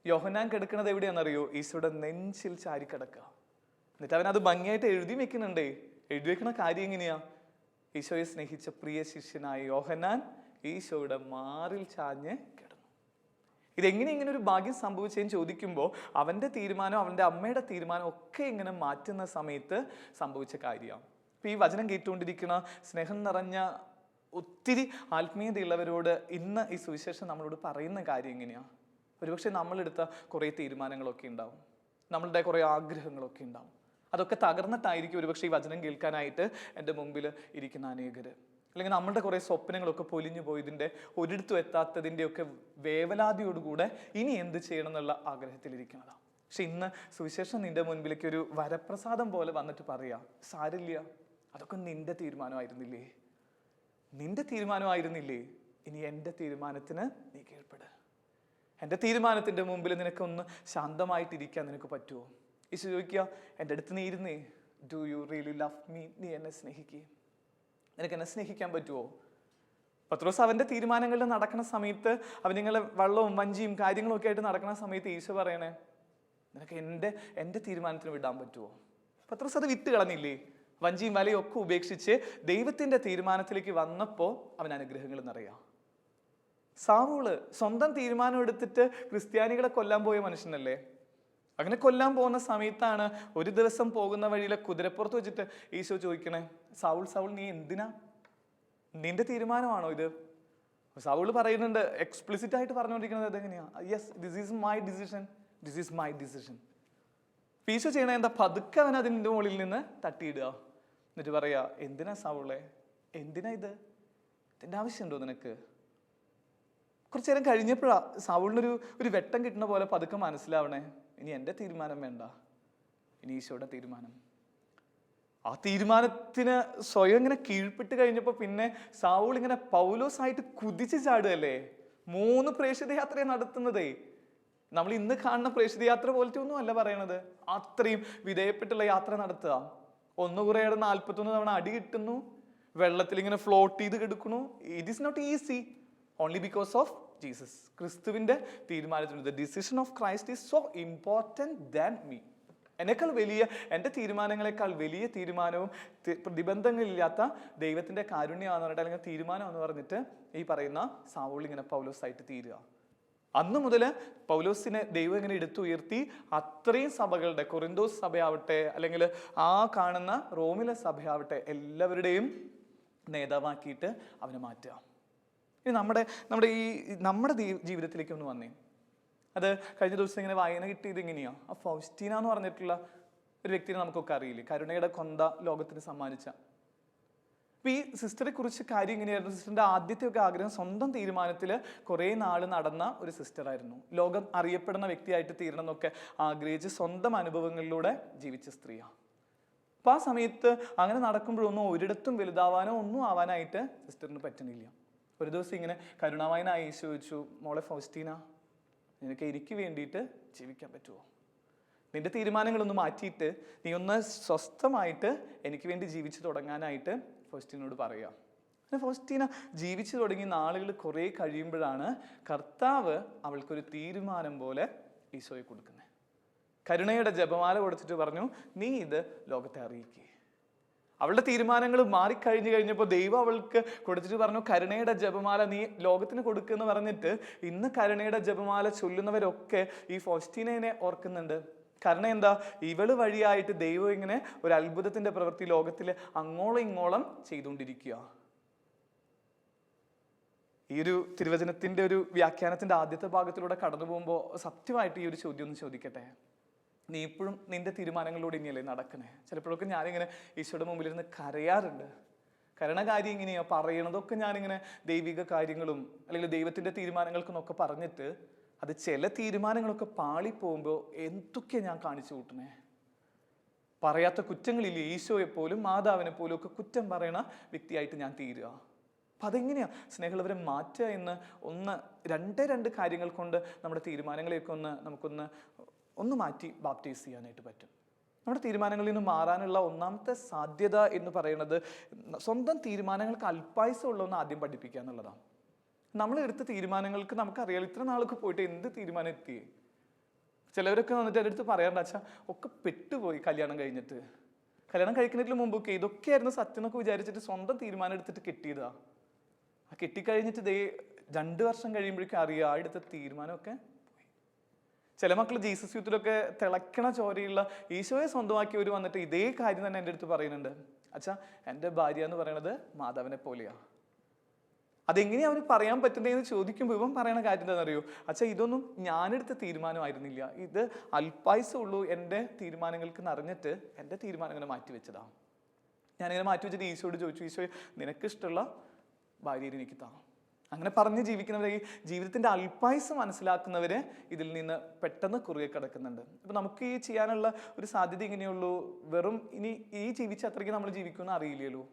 യോഹന്നാൻ കിടക്കുന്നത് എവിടെയാണെന്നറിയോ? ഈശോയുടെ നെഞ്ചിൽ ചാരി കിടക്കുക. എന്നിട്ട് അവനത് ഭംഗിയായിട്ട് എഴുതി വെക്കുന്നുണ്ടേ. എഴുതി വെക്കണ കാര്യം എങ്ങനെയാ? ഈശോയെ സ്നേഹിച്ച പ്രിയ ശിഷ്യനായ യോഹന്നാൻ ഈശോയുടെ മാറിൽ ചാഞ്ഞ് കിടന്നു. ഇതെങ്ങനെ ഇങ്ങനെ ഒരു ഭാഗ്യം സംഭവിച്ചതെന്ന് ചോദിക്കുമ്പോൾ അവൻ്റെ തീരുമാനം, അവൻ്റെ അമ്മയുടെ തീരുമാനം ഒക്കെ ഇങ്ങനെ മാറ്റുന്ന സമയത്ത് സംഭവിച്ച കാര്യമാണ്. ഇപ്പം ഈ വചനം കേട്ടുകൊണ്ടിരിക്കുന്ന സ്നേഹം നിറഞ്ഞ ഒത്തിരി ആത്മീയതയുള്ളവരോട് ഇന്ന് ഈ സുവിശേഷം നമ്മളോട് പറയുന്ന കാര്യം എങ്ങനെയാണ്? ഒരുപക്ഷെ നമ്മളെടുത്ത കുറേ തീരുമാനങ്ങളൊക്കെ ഉണ്ടാവും, നമ്മളുടെ കുറേ ആഗ്രഹങ്ങളൊക്കെ ഉണ്ടാവും. അതൊക്കെ തകർന്നിട്ടായിരിക്കും ഒരുപക്ഷെ ഈ വചനം കേൾക്കാനായിട്ട് എൻ്റെ മുമ്പിൽ ഇരിക്കുന്ന അനേകർ. അല്ലെങ്കിൽ നമ്മളുടെ കുറേ സ്വപ്നങ്ങളൊക്കെ പൊലിഞ്ഞു പോയതിൻ്റെ, ഒരിടത്തും എത്താത്തതിൻ്റെയൊക്കെ വേവലാതിയോടുകൂടെ ഇനി എന്ത് ചെയ്യണം എന്നുള്ള ആഗ്രഹത്തിലിരിക്കുന്നതാണ്. പക്ഷെ ഇന്ന് സുവിശേഷം നിന്റെ മുൻപിലേക്ക് ഒരു വരപ്രസാദം പോലെ വന്നിട്ട് പറയാം, സാരില്ല, അതൊക്കെ നിന്റെ തീരുമാനമായിരുന്നില്ലേ, നിന്റെ തീരുമാനമായിരുന്നില്ലേ, ഇനി എൻ്റെ തീരുമാനത്തിന് നീ കീഴ്പ്പെട്. എൻ്റെ തീരുമാനത്തിൻ്റെ മുമ്പിൽ നിനക്കൊന്ന് ശാന്തമായിട്ടിരിക്കാൻ നിനക്ക് പറ്റുമോ? ഈശോ ചോദിക്കുക, എൻ്റെ അടുത്ത് നീ ഇരുന്നേ, do you really love me? നീ എന്നെ സ്നേഹിക്കേ? നിനക്ക് എന്നെ സ്നേഹിക്കാൻ പറ്റുമോ? പത്രോസ് അവൻ്റെ തീരുമാനങ്ങളിൽ നടക്കുന്ന സമയത്ത്, അവനിങ്ങനെ വള്ളവും വഞ്ചിയും കാര്യങ്ങളും ഒക്കെ ആയിട്ട് നടക്കുന്ന സമയത്ത് ഈശോ പറയണേ, നിനക്ക് എൻ്റെ തീരുമാനത്തിന് വിടാൻ പറ്റുമോ? പത്രോസ് അത് വിട്ട് കളഞ്ഞില്ലേ? വഞ്ചിയും വലയും ഒക്കെ ഉപേക്ഷിച്ച് ദൈവത്തിൻ്റെ തീരുമാനത്തിലേക്ക് വന്നപ്പോൾ അവൻ അനുഗ്രഹങ്ങൾ നിറയാം. സാവൂള് സ്വന്തം തീരുമാനം എടുത്തിട്ട് ക്രിസ്ത്യാനികളെ കൊല്ലാൻ പോയ മനുഷ്യനല്ലേ? അങ്ങനെ കൊല്ലാൻ പോകുന്ന സമയത്താണ് ഒരു ദിവസം പോകുന്ന വഴിയിലെ കുതിരപ്പുറത്ത് വെച്ചിട്ട് ഈശോ ചോദിക്കണേ, സാവൂൾ സാവൂൾ നീ എന്തിനാ, നിന്റെ തീരുമാനമാണോ ഇത്? സാവൂൾ പറയുന്നുണ്ട്, എക്സ്പ്ലിസിറ്റ് ആയിട്ട് പറഞ്ഞുകൊണ്ടിരിക്കുന്നത് അതെങ്ങനെയാ? Yes, this is my decision, this is my decision. ഈശോ ചെയ്യണ എന്താ? പതുക്കെ അവൻ അതിൻ്റെ മുകളിൽ നിന്ന് തട്ടിയിടുക. എന്നിട്ട് പറയാ, എന്തിനാ സാവൂളെ, എന്തിനാ ഇത്? ഇതിൻ്റെ ആവശ്യമുണ്ടോ നിനക്ക്? കുറച്ചു നേരം കഴിഞ്ഞപ്പോഴാ സാവൂളിനൊരു വെട്ടം കിട്ടുന്ന പോലെ പതുക്കെ മനസ്സിലാവണേ, ഇനി എൻ്റെ തീരുമാനം വേണ്ട, ഇനി ഈശോയുടെ തീരുമാനം. ആ തീരുമാനത്തിന് സ്വയം ഇങ്ങനെ കീഴ്പ്പെട്ട് കഴിഞ്ഞപ്പോൾ പിന്നെ സാവൂൾ ഇങ്ങനെ പൗലോസായിട്ട് കുതിച്ച് ചാടുകയല്ലേ. 3 പ്രേക്ഷിത യാത്രയെ നടത്തുന്നതേ. നമ്മൾ ഇന്ന് കാണുന്ന പ്രേക്ഷിത യാത്ര പോലത്തെ ഒന്നും അല്ല പറയണത്. അത്രയും വിധേയപ്പെട്ടുള്ള യാത്ര നടത്തുക. 1 കുറേയുടെ 41 തവണ അടി കിട്ടുന്നു, വെള്ളത്തിൽ ഇങ്ങനെ ഫ്ലോട്ട് ചെയ്ത് കിടക്കുന്നു. It is not easy, only because of Jesus. ക്രിസ്തുവിൻ്റെ തീരുമാനത്തിന്, the decision of Christ is so important than me. എന്നെക്കാൾ വലിയ, എൻ്റെ തീരുമാനങ്ങളെക്കാൾ വലിയ തീരുമാനവും പ്രതിബന്ധങ്ങളില്ലാത്ത ദൈവത്തിൻ്റെ കാരുണ്യമാണെന്ന് പറഞ്ഞിട്ട്, അല്ലെങ്കിൽ തീരുമാനം എന്ന് പറഞ്ഞിട്ട് ഈ പറയുന്ന സാവൂൾ ഇങ്ങനെ പൗലോസായിട്ട് തീരുക. അന്നു മുതൽ പൗലോസിനെ ദൈവം ഇങ്ങനെ എടുത്തുയർത്തി അത്രയും സഭകളുടെ, കൊറിന്തോസ് സഭയാവട്ടെ അല്ലെങ്കിൽ ആ കാണുന്ന റോമിലെ സഭയാവട്ടെ, എല്ലാവരുടെയും നേതാവാക്കിയിട്ട് അവനെ മാറ്റുക. ഇനി നമ്മുടെ ജീവിതത്തിലേക്ക് ഒന്ന് വന്നേ. അത് കഴിഞ്ഞ ദിവസം ഇങ്ങനെ വായന കിട്ടിയത് എങ്ങനെയാണ്? ആ ഫൗസ്റ്റീന എന്ന് പറഞ്ഞിട്ടുള്ള ഒരു വ്യക്തിനെ നമുക്കൊക്കെ അറിയില്ലേ, കരുണയുടെ കൊന്ത ലോകത്തിന് സമ്മാനിച്ച. അപ്പോൾ ഈ സിസ്റ്ററെ കുറിച്ച് കാര്യം ഇങ്ങനെയായിരുന്നു. സിസ്റ്ററിൻ്റെ ആദ്യത്തെ ഒക്കെ ആഗ്രഹം സ്വന്തം തീരുമാനത്തിൽ കുറേ നാൾ നടന്ന ഒരു സിസ്റ്ററായിരുന്നു. ലോകം അറിയപ്പെടുന്ന വ്യക്തിയായിട്ട് തീരണം എന്നൊക്കെ ആഗ്രഹിച്ച് സ്വന്തം അനുഭവങ്ങളിലൂടെ ജീവിച്ച സ്ത്രീയാണ്. അപ്പോൾ ആ സമയത്ത് അങ്ങനെ നടക്കുമ്പോഴൊന്നും ഒരിടത്തും വലുതാവാനോ ഒന്നും ആവാനായിട്ട് സിസ്റ്ററിന് പറ്റുന്നില്ല. ഒരു ദിവസം ഇങ്ങനെ കരുണാവായനായി ഈശോ ചോദിച്ചു, മോളെ ഫൗസ്റ്റീന, നിനക്ക് എനിക്ക് വേണ്ടിയിട്ട് ജീവിക്കാൻ പറ്റുമോ? നിന്റെ തീരുമാനങ്ങളൊന്ന് മാറ്റിയിട്ട് നീ ഒന്ന് സ്വസ്ഥമായിട്ട് എനിക്ക് വേണ്ടി ജീവിച്ചു തുടങ്ങാനായിട്ട് ഫൗസ്റ്റീനോട് പറയുക. അങ്ങനെ ഫൗസ്റ്റീന ജീവിച്ചു തുടങ്ങി നാളുകൾ കുറേ കഴിയുമ്പോഴാണ് കർത്താവ് അവൾക്കൊരു തീരുമാനം പോലെ ഈശോയെ കൊടുക്കുന്നത്. കരുണയുടെ ജപമാല കൊടുത്തിട്ട് പറഞ്ഞു, നീ ഇത് ലോകത്തെ അറിയിക്കുക. അവളുടെ തീരുമാനങ്ങൾ മാറിക്കഴിഞ്ഞപ്പോൾ ദൈവം അവൾക്ക് കൊടുത്തിട്ട് പറഞ്ഞു, കരുണയുടെ ജപമാല നീ ലോകത്തിന് കൊടുക്കുമെന്ന് പറഞ്ഞിട്ട് ഇന്ന് കരുണയുടെ ജപമാല ചൊല്ലുന്നവരൊക്കെ ഈ ഫൗസ്റ്റീനെ ഓർക്കുന്നുണ്ട്. കാരണം എന്താ? ഇവള് വഴിയായിട്ട് ദൈവം ഇങ്ങനെ ഒരു അത്ഭുതത്തിന്റെ പ്രവൃത്തി ലോകത്തിൽ അങ്ങോളം ഇങ്ങോളം ചെയ്തുകൊണ്ടിരിക്കുക. ഈ ഒരു തിരുവചനത്തിന്റെ ഒരു വ്യാഖ്യാനത്തിന്റെ ആദ്യത്തെ ഭാഗത്തിലൂടെ കടന്നു പോകുമ്പോൾ സത്യമായിട്ട് ഈ ഒരു ചോദ്യം ഒന്ന് ചോദിക്കട്ടെ. നീ ഇപ്പോഴും നിന്റെ തീരുമാനങ്ങളിലൂടെ ഇനിയല്ലേ നടക്കണേ? ചിലപ്പോഴൊക്കെ ഞാനിങ്ങനെ ഈശോയുടെ മുമ്പിലിരുന്ന് കരയാറുണ്ട്. കരണകാര്യം ഇങ്ങനെയാ പറയണതൊക്കെ ഞാനിങ്ങനെ ദൈവിക കാര്യങ്ങളും അല്ലെങ്കിൽ ദൈവത്തിന്റെ തീരുമാനങ്ങൾക്കെന്നൊക്കെ പറഞ്ഞിട്ട് അത് ചില തീരുമാനങ്ങളൊക്കെ പാളിപ്പോകുമ്പോൾ എന്തൊക്കെയാ ഞാൻ കാണിച്ചു കൂട്ടണേ. പറയാത്ത കുറ്റങ്ങളില്ലേ? ഈശോയെ പോലും മാതാവിനെ പോലും ഒക്കെ കുറ്റം പറയണ വ്യക്തിയായിട്ട് ഞാൻ തീരുക. അപ്പം അതെങ്ങനെയാണ് സ്നേഹമുള്ളവരെ മാറ്റുക എന്ന് രണ്ട് കാര്യങ്ങൾ കൊണ്ട് നമ്മുടെ തീരുമാനങ്ങളെയൊക്കെ ഒന്ന് മാറ്റി ബാപ്റ്റൈസ് ചെയ്യാനായിട്ട് പറ്റും. നമ്മുടെ തീരുമാനങ്ങളിൽ നിന്ന് മാറാനുള്ള ഒന്നാമത്തെ സാധ്യത എന്ന് പറയുന്നത് സ്വന്തം തീരുമാനങ്ങൾക്ക് അല്പായുസമുള്ളതെന്ന് ആദ്യം പഠിപ്പിക്കുക എന്നുള്ളതാണ്. നമ്മൾ എടുത്ത തീരുമാനങ്ങൾക്ക് നമുക്കറിയാം ഇത്ര നാൾക്ക് പോയിട്ട് എന്ത് തീരുമാനം എത്തിയേ. ചിലവരൊക്കെ വന്നിട്ട് എൻ്റെ അടുത്ത് പറയാറുണ്ട്, അച്ഛാ ഒക്കെ പെട്ടുപോയി കല്യാണം കഴിഞ്ഞിട്ട്, കല്യാണം കഴിക്കുന്നതിന് മുമ്പൊക്കെ ഇതൊക്കെയായിരുന്നു സത്യം എന്നൊക്കെ വിചാരിച്ചിട്ട് സ്വന്തം തീരുമാനം എടുത്തിട്ട് കെട്ടിയതാ. ആ കെട്ടിക്കഴിഞ്ഞിട്ട് 2 വർഷം കഴിയുമ്പോഴേക്കും അറിയാം ആ എടുത്ത തീരുമാനമൊക്കെ പോയി. ചില മക്കൾ ജീസസ് യൂത്തിലൊക്കെ തിളക്കണ ചോരയുള്ള ഈശോയെ സ്വന്തമാക്കിയവർ വന്നിട്ട് ഇതേ കാര്യം തന്നെ എൻ്റെ അടുത്ത് പറയുന്നുണ്ട്, അച്ഛാ എൻ്റെ ഭാര്യ എന്ന് പറയുന്നത് മാതാവിനെ പോലെയാ. അതെങ്ങനെയാ അവന് പറയാൻ പറ്റുന്നതെന്ന് ചോദിക്കുമ്പോൾ ഇവൻ പറയണ കാര്യം എന്താണെന്നറിയോ, അച്ഛാ ഇതൊന്നും ഞാനെടുത്ത തീരുമാനമായിരുന്നില്ല, ഇത് അല്പായുസമുള്ളൂ എൻ്റെ തീരുമാനങ്ങൾക്ക് നിറഞ്ഞിട്ട് എൻ്റെ തീരുമാനം ഇങ്ങനെ മാറ്റി വെച്ചതാ. ഞാനിങ്ങനെ മാറ്റി വെച്ചിട്ട് ഈശോയോട് ചോദിച്ചു, ഈശോയെ നിനക്ക് ഇഷ്ടമുള്ള ഭാര്യയെ എനിക്ക് താ. അങ്ങനെ പറഞ്ഞ് ജീവിക്കുന്നവരെ, ഈ ജീവിതത്തിൻ്റെ അല്പായുസ് മനസ്സിലാക്കുന്നവരെ ഇതിൽ നിന്ന് പെട്ടെന്ന് കുറുകെ കിടക്കുന്നുണ്ട്. ഇപ്പം നമുക്ക് ഈ ചെയ്യാനുള്ള ഒരു സാധ്യത ഇങ്ങനെയുള്ളൂ, വെറും ഇനി ഈ ജീവിച്ച അത്രയ്ക്ക് നമ്മൾ ജീവിക്കുമെന്ന് അറിയില്ലല്ലോ.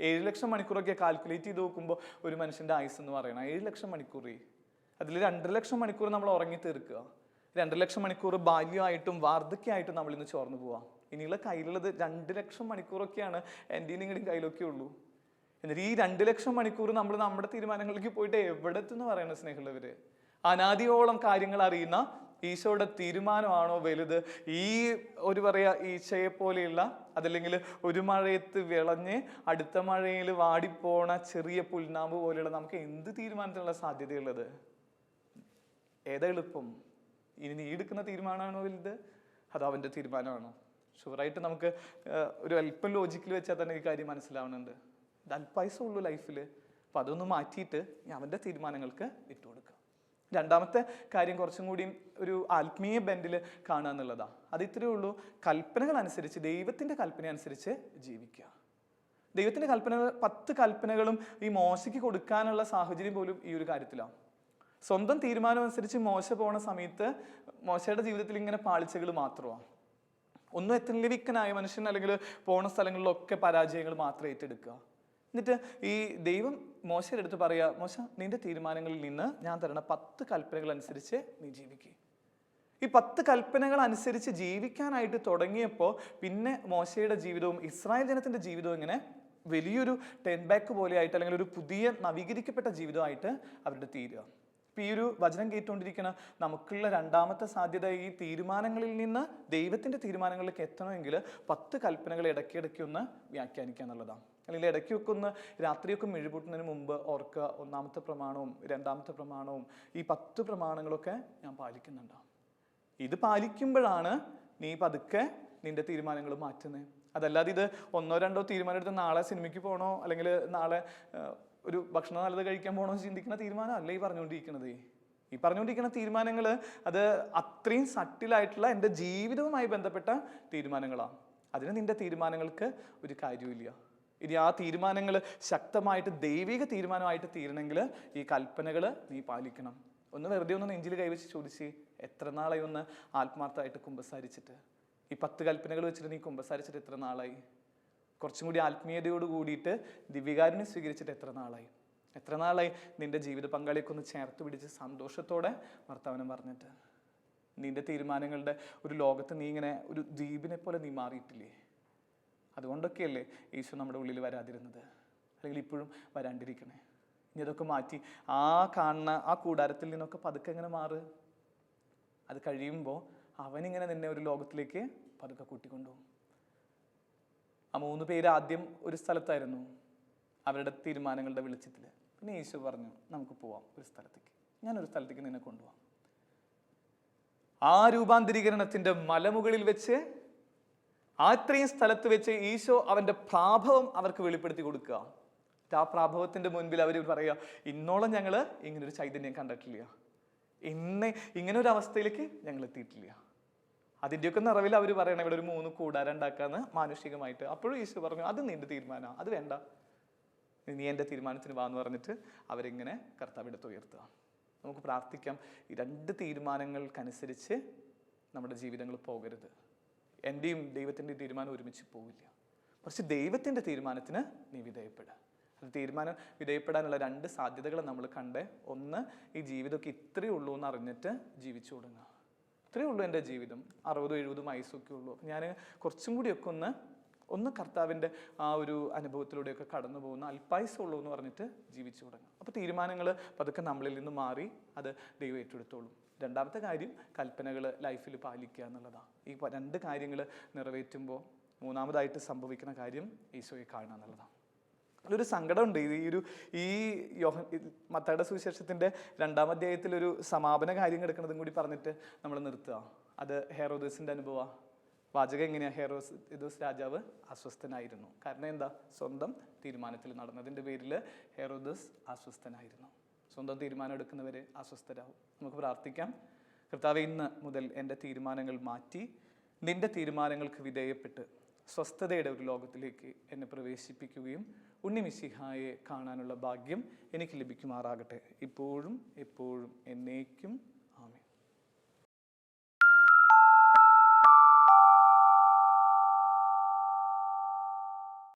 7 ലക്ഷം മണിക്കൂറൊക്കെ കാൽക്കുലേറ്റ് ചെയ്ത് നോക്കുമ്പോൾ ഒരു മനുഷ്യൻ്റെ ആയുസ് എന്ന് പറയണം 7 ലക്ഷം മണിക്കൂർ. അതിൽ 2 ലക്ഷം മണിക്കൂർ നമ്മൾ ഉറങ്ങി തീർക്കുക, 2 ലക്ഷം മണിക്കൂർ ബാല്യമായിട്ടും വാർദ്ധക്യമായിട്ടും നമ്മളിന്ന് ചോർന്നു പോവാം. ഇനിയുള്ള കയ്യിലുള്ളത് 2 ലക്ഷം മണിക്കൂറൊക്കെയാണ് എൻ്റെ നിങ്ങളുടെയും കയ്യിലൊക്കെ ഉള്ളൂ. എന്നിട്ട് ഈ 2 ലക്ഷം മണിക്കൂർ നമ്മൾ നമ്മുടെ തീരുമാനങ്ങളിലേക്ക് പോയിട്ട് എവിടെ എത്തുമെന്ന് പറയണ സ്നേഹമുള്ളവര്. അനാദിയോളം കാര്യങ്ങൾ അറിയുന്ന ഈശോയുടെ തീരുമാനമാണോ വലുത്? ഈ ഈശോയെ പോലെയുള്ള, അതല്ലെങ്കിൽ ഒരു മഴയത്ത് വിളഞ്ഞ് അടുത്ത മഴയിൽ വാടിപ്പോണ ചെറിയ പുൽനാമ്പ് പോലെയുള്ള നമുക്ക് എന്ത് തീരുമാനത്തിനുള്ള സാധ്യതയുള്ളത്? ഏതാ എളുപ്പം? ഇനി നീ എടുക്കുന്ന തീരുമാനമാണോ വലുത്, അതോ അവൻ്റെ തീരുമാനമാണോ? ഷുവറായിട്ട് നമുക്ക് ഒരു അല്പം ലോജിക്കിൽ വെച്ചാൽ തന്നെ ഈ കാര്യം മനസ്സിലാവുന്നുണ്ട്. ഇത് അല്പായുസമുള്ളൂ ലൈഫിൽ. അപ്പം അതൊന്ന് മാറ്റിയിട്ട് അവൻ്റെ തീരുമാനങ്ങൾക്ക് വിട്ടുകൊടുക്കുക. രണ്ടാമത്തെ കാര്യം കുറച്ചും കൂടി ഒരു ആത്മീയ ബെൻഡിൽ കാണുക എന്നുള്ളതാണ്. അത് ഇത്രയേ ഉള്ളൂ, കൽപ്പനകൾ അനുസരിച്ച്, ദൈവത്തിൻ്റെ കൽപ്പന അനുസരിച്ച് ജീവിക്കുക. ദൈവത്തിൻ്റെ 10 കൽപ്പനകളും ഈ മോശയ്ക്ക് കൊടുക്കാനുള്ള സാഹചര്യം പോലും ഈ ഒരു കാര്യത്തിലാണ്. സ്വന്തം തീരുമാനം അനുസരിച്ച് മോശ പോണ സമയത്ത് മോശയുടെ ജീവിതത്തിൽ ഇങ്ങനെ പാളിച്ചകൾ മാത്രമാണ്. ഒന്നും എത്തലിവിക്കനായ മനുഷ്യൻ അല്ലെങ്കിൽ പോണ സ്ഥലങ്ങളിലൊക്കെ പരാജയങ്ങൾ മാത്രം ഏറ്റെടുക്കുക. എന്നിട്ട് ഈ ദൈവം മോശയുടെ അടുത്ത് പറയുക, മോശ നിന്റെ തീരുമാനങ്ങളിൽ നിന്ന് ഞാൻ തരണ 10 കൽപ്പനകൾ അനുസരിച്ച് നീ ജീവിക്കുക. ഈ 10 കൽപ്പനകൾ അനുസരിച്ച് ജീവിക്കാനായിട്ട് തുടങ്ങിയപ്പോൾ പിന്നെ മോശയുടെ ജീവിതവും ഇസ്രായേൽ ജനത്തിൻ്റെ ജീവിതവും ഇങ്ങനെ വലിയൊരു ടേൺ ബാക്ക് പോലെ ആയിട്ട്, അല്ലെങ്കിൽ ഒരു പുതിയ നവീകരിക്കപ്പെട്ട ജീവിതമായിട്ട് അവരുടെ തീരുക. ഇപ്പം ഈ ഒരു വചനം കേട്ടുകൊണ്ടിരിക്കുന്ന നമുക്കുള്ള രണ്ടാമത്തെ സാധ്യത, ഈ തീരുമാനങ്ങളിൽ നിന്ന് ദൈവത്തിൻ്റെ തീരുമാനങ്ങളിലേക്ക് എത്തണമെങ്കിൽ 10 കൽപ്പനകൾ ഇടയ്ക്കിടയ്ക്ക് ഒന്ന് വ്യാഖ്യാനിക്കുക എന്നുള്ളതാണ്. അല്ലെങ്കിൽ ഇടയ്ക്കൊക്കെ ഒന്ന് രാത്രിയൊക്കെ മെഴുപൂട്ടുന്നതിന് മുമ്പ് ഓർക്കുക, 1-ാമത്തെ പ്രമാണവും 2-ാമത്തെ പ്രമാണവും ഈ 10 പ്രമാണങ്ങളൊക്കെ ഞാൻ പാലിക്കുന്നുണ്ടാവും. ഇത് പാലിക്കുമ്പോഴാണ് നീ പതുക്കെ നിന്റെ തീരുമാനങ്ങൾ മാറ്റുന്നത്. അതല്ലാതെ ഇത് 1-2 തീരുമാനം എടുത്ത് നാളെ സിനിമയ്ക്ക് പോകണോ, അല്ലെങ്കിൽ നാളെ ഒരു ഭക്ഷണം നല്ലത് കഴിക്കാൻ പോകണോ ചിന്തിക്കുന്ന തീരുമാനം അല്ല ഈ പറഞ്ഞുകൊണ്ടിരിക്കുന്നത്. ഈ പറഞ്ഞുകൊണ്ടിരിക്കുന്ന തീരുമാനങ്ങൾ അത് അത്രയും സട്ടിലായിട്ടുള്ള എൻ്റെ ജീവിതവുമായി ബന്ധപ്പെട്ട തീരുമാനങ്ങളാണ്. അതിന് നിന്റെ തീരുമാനങ്ങൾക്ക് ഒരു കാര്യമില്ല. ഇനി ആ തീരുമാനങ്ങൾ ശക്തമായിട്ട് ദൈവിക തീരുമാനമായിട്ട് തീരണമെങ്കിൽ ഈ കൽപ്പനകൾ നീ പാലിക്കണം. ഒന്ന് വെറുതെ ഒന്ന് നെഞ്ചിൽ കൈവച്ച് ചോദിച്ച്, എത്ര നാളായി ഒന്ന് ആത്മാർത്ഥമായിട്ട് കുമ്പസാരിച്ചിട്ട്? ഈ 10 കൽപ്പനകൾ വെച്ചിട്ട് നീ കുമ്പസാരിച്ചിട്ട് എത്ര നാളായി? കുറച്ചും കൂടി ആത്മീയതയോട് കൂടിയിട്ട് ദിവ്യകാരുണ്യം സ്വീകരിച്ചിട്ട് എത്ര നാളായി? എത്ര നാളായി നിന്റെ ജീവിത പങ്കാളിയൊക്കെ ഒന്ന് ചേർത്ത് പിടിച്ച് സന്തോഷത്തോടെ വർത്തമാനം പറഞ്ഞിട്ട്? നിന്റെ തീരുമാനങ്ങളുടെ ഒരു ലോകത്ത് നീ ഇങ്ങനെ ഒരു ദ്വീപിനെ പോലെ നീ മാറിയിട്ടില്ലേ? അതുകൊണ്ടൊക്കെയല്ലേ ഈശോ നമ്മുടെ ഉള്ളിൽ വരാതിരുന്നത്, അല്ലെങ്കിൽ ഇപ്പോഴും വരാണ്ടിരിക്കണേ? ഇനി അതൊക്കെ മാറ്റി ആ കാണുന്ന ആ കൂടാരത്തിൽ നിന്നൊക്കെ പതുക്കെ ഇങ്ങനെ മാറ്. അത് കഴിയുമ്പോൾ അവനിങ്ങനെ നിന്നെ ഒരു ലോകത്തിലേക്ക് പതുക്കെ കൂട്ടിക്കൊണ്ടുപോകും. ആ 3 പേര് ആദ്യം ഒരു സ്ഥലത്തായിരുന്നു അവരുടെ തീരുമാനങ്ങളുടെ വെളിച്ചത്തിൽ. പിന്നെ ഈശോ പറഞ്ഞു, നമുക്ക് പോവാം ഒരു സ്ഥലത്തേക്ക്, ഞാനൊരു സ്ഥലത്തേക്ക് നിന്നെ കൊണ്ടുപോകാം. ആ രൂപാന്തരീകരണത്തിൻ്റെ മലമുകളിൽ വെച്ച്, അത്രയും സ്ഥലത്ത് വെച്ച് ഈശോ അവൻ്റെ പ്രാഭവം അവർക്ക് വെളിപ്പെടുത്തി കൊടുക്കുക. ആ പ്രാഭവത്തിൻ്റെ മുൻപിൽ അവർ പറയുക, ഇന്നോളം ഞങ്ങൾ ഇങ്ങനൊരു ചൈതന്യം കണ്ടിട്ടില്ല, ഇങ്ങനെ ഒരു അവസ്ഥയിലേക്ക് ഞങ്ങൾ എത്തിയിട്ടില്ല. അതിൻ്റെയൊക്കെ നിറവിൽ അവർ പറയണം, ഇവിടെ ഒരു 3 കൂടാരം ഉണ്ടാക്കാന്ന് മാനുഷികമായിട്ട്. അപ്പോഴും ഈശോ പറഞ്ഞു, അത് നിന്റെ തീരുമാനമാണ്, അത് വേണ്ട, നീ എൻ്റെ തീരുമാനത്തിന് വാന്ന് പറഞ്ഞിട്ട് അവരിങ്ങനെ കർത്താവിടത്ത് ഉയർത്തുക. നമുക്ക് പ്രാർത്ഥിക്കാം, ഈ 2 തീരുമാനങ്ങൾക്കനുസരിച്ച് നമ്മുടെ ജീവിതങ്ങൾ പോകരുത്. എൻ്റെയും ദൈവത്തിൻ്റെയും തീരുമാനം ഒരുമിച്ച് പോവില്ല. പക്ഷെ ദൈവത്തിൻ്റെ തീരുമാനത്തിന് നീ വിധേയപ്പെടുക. ഒരു തീരുമാനം വിധേയപ്പെടാനുള്ള 2 സാധ്യതകൾ നമ്മൾ കണ്ടേ. ഒന്ന്, ഈ ജീവിതമൊക്കെ ഇത്രയേ ഉള്ളൂ എന്ന് അറിഞ്ഞിട്ട് ജീവിച്ചു തുടങ്ങുക. ഇത്രയേ ഉള്ളൂ എൻ്റെ ജീവിതം, 60-70 വയസ്സൊക്കെ ഉള്ളൂ, ഞാൻ കുറച്ചും കൂടിയൊക്കെ ഒന്ന് കർത്താവിൻ്റെ ആ ഒരു അനുഭവത്തിലൂടെയൊക്കെ കടന്നു പോകുന്ന അല്പായുസുള്ളൂ എന്ന് പറഞ്ഞിട്ട് ജീവിച്ചു തുടങ്ങുക. അപ്പോൾ തീരുമാനങ്ങൾ പതുക്കെ നമ്മളിൽ നിന്ന് മാറി അത് ദൈവം ഏറ്റെടുത്തോളും. രണ്ടാമത്തെ കാര്യം, കൽപ്പനകൾ ലൈഫിൽ പാലിക്കുക എന്നുള്ളതാണ്. ഈ 2 കാര്യങ്ങൾ നിറവേറ്റുമ്പോൾ മൂന്നാമതായിട്ട് സംഭവിക്കുന്ന കാര്യം ഈശോയെ കാണുക എന്നുള്ളതാണ്. അതിലൊരു സങ്കടമുണ്ട്. ഈ മത്തായിയുടെ സുവിശേഷത്തിൻ്റെ 2-ാം അധ്യായത്തിലൊരു സമാപന കാര്യം കിടക്കുന്നതും കൂടി പറഞ്ഞിട്ട് നമ്മൾ നിർത്തുക. അത് ഹെറോദസിൻ്റെ അനുഭവമാണ്. വാചകം എങ്ങനെയാണ്? ഹെറോദോസ് രാജാവ് അസ്വസ്ഥനായിരുന്നു. കാരണം എന്താ? സ്വന്തം തീരുമാനത്തിൽ നടന്നതിൻ്റെ പേരിൽ ഹെറോദസ് അസ്വസ്ഥനായിരുന്നു. സ്വന്തം തീരുമാനം എടുക്കുന്നവരെ അസ്വസ്ഥരാകും. നമുക്ക് പ്രാർത്ഥിക്കാം. കർത്താവേ, ഇന്ന് മുതൽ എൻ്റെ തീരുമാനങ്ങൾ മാറ്റി നിൻ്റെ തീരുമാനങ്ങൾക്ക് വിധേയപ്പെട്ട് സ്വസ്ഥതയുടെ ഒരു ലോകത്തിലേക്ക് എന്നെ പ്രവേശിപ്പിക്കുകയും ഉണ്ണി മിശിഹായെ കാണാനുള്ള ഭാഗ്യം എനിക്ക് ലഭിക്കുമാറാകട്ടെ, ഇപ്പോഴും എപ്പോഴും എന്നേക്കും.